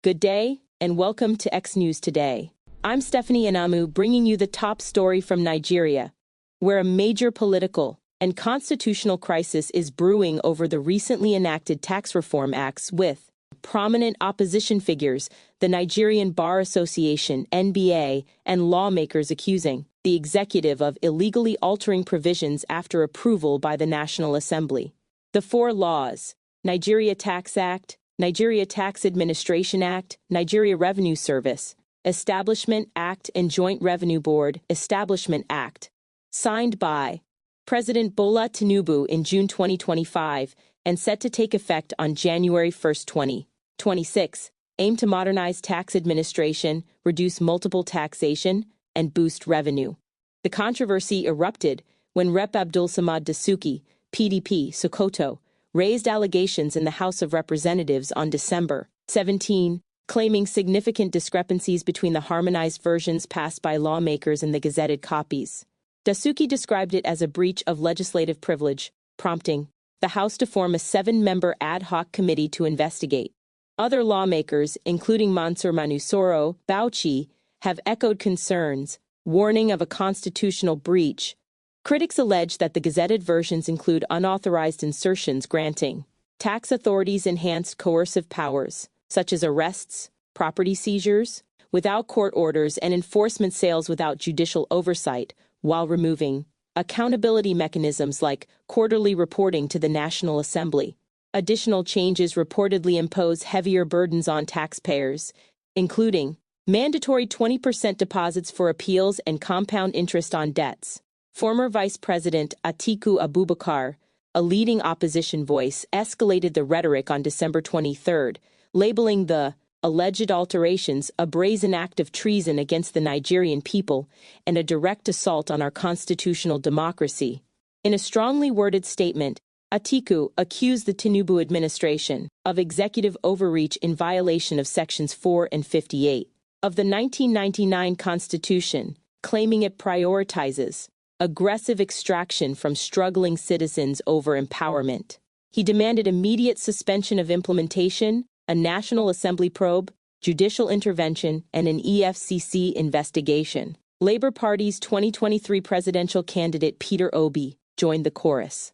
Good day, and welcome to X News Today. I'm Stephanie Anamu, bringing you the top story from Nigeria, where a major political and constitutional crisis is brewing over the recently enacted tax reform acts with prominent opposition figures, the Nigerian Bar Association, NBA, and lawmakers accusing the executive of illegally altering provisions after approval by the National Assembly. The four laws, Nigeria Tax Act, Nigeria Tax Administration Act, Nigeria Revenue Service, Establishment Act and Joint Revenue Board, Establishment Act, signed by President Bola Tinubu in June 2025 and set to take effect on January 1, 2026, aim to modernize tax administration, reduce multiple taxation, and boost revenue. The controversy erupted when Rep. Abdulsamad Dasuki, PDP, Sokoto, raised allegations in the House of Representatives on December 17, claiming significant discrepancies between the harmonized versions passed by lawmakers and the gazetted copies. Dasuki described it as a breach of legislative privilege, prompting the House to form a 7-member ad hoc committee to investigate. Other lawmakers, including Mansur Manu Soro, Bauchi, have echoed concerns, warning of a constitutional breach. Critics allege that the gazetted versions include unauthorized insertions granting tax authorities enhanced coercive powers, such as arrests, property seizures, without court orders, and enforcement sales without judicial oversight, while removing accountability mechanisms like quarterly reporting to the National Assembly. Additional changes reportedly impose heavier burdens on taxpayers, including mandatory 20% deposits for appeals and compound interest on debts. Former Vice President Atiku Abubakar, a leading opposition voice, escalated the rhetoric on December 23, labeling the alleged alterations a brazen act of treason against the Nigerian people and a direct assault on our constitutional democracy. In a strongly worded statement, Atiku accused the Tinubu administration of executive overreach in violation of Sections 4 and 58 of the 1999 Constitution, claiming it prioritizes aggressive extraction from struggling citizens over empowerment. He demanded immediate suspension of implementation, a National Assembly probe, judicial intervention, and an EFCC investigation. Labour Party's 2023 presidential candidate Peter Obi joined the chorus.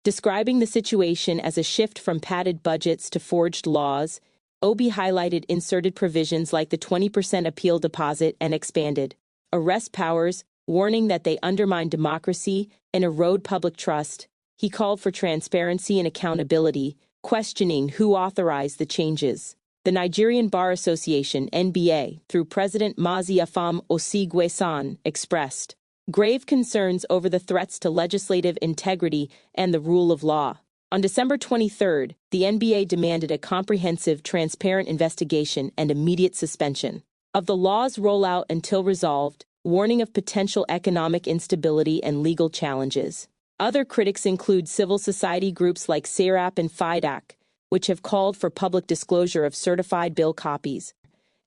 Describing the situation as a shift from padded budgets to forged laws, Obi highlighted inserted provisions like the 20% appeal deposit and expanded arrest powers, warning that they undermine democracy and erode public trust. He called for transparency and accountability, questioning who authorized the changes. The Nigerian Bar Association, NBA, through President Mazi Afam Osigwe-san, expressed grave concerns over the threats to legislative integrity and the rule of law. On December 23, the NBA demanded a comprehensive, transparent investigation and immediate suspension of the law's rollout until resolved, warning of potential economic instability and legal challenges. Other critics include civil society groups like SERAP and FIDAC, which have called for public disclosure of certified bill copies,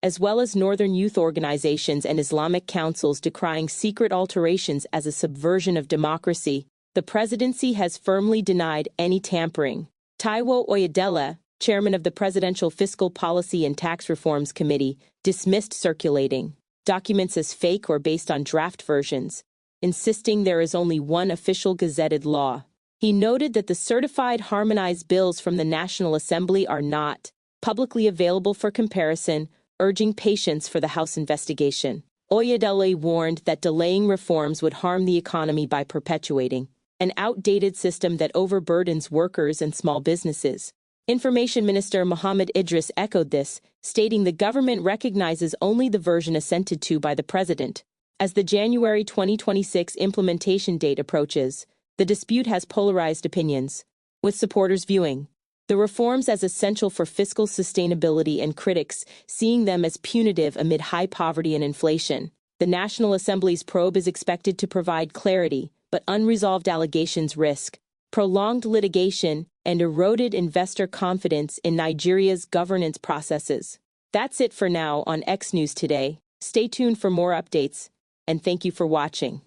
as well as Northern youth organizations and Islamic councils decrying secret alterations as a subversion of democracy. The presidency has firmly denied any tampering. Taiwo Oyedele, chairman of the Presidential Fiscal Policy and Tax Reforms Committee, dismissed circulating documents as fake or based on draft versions, insisting there is only one official gazetted law. He noted that the certified harmonized bills from the National Assembly are not publicly available for comparison, urging patience for the House investigation. Oyedele warned that delaying reforms would harm the economy by perpetuating an outdated system that overburdens workers and small businesses. Information Minister Mohammed Idris echoed this, stating the government recognizes only the version assented to by the president. As the January 2026 implementation date approaches, the dispute has polarized opinions, with supporters viewing the reforms as essential for fiscal sustainability and critics seeing them as punitive amid high poverty and inflation. The National Assembly's probe is expected to provide clarity, but unresolved allegations risk prolonged litigation and eroded investor confidence in Nigeria's governance processes. That's it for now on X News Today. Stay tuned for more updates, and thank you for watching.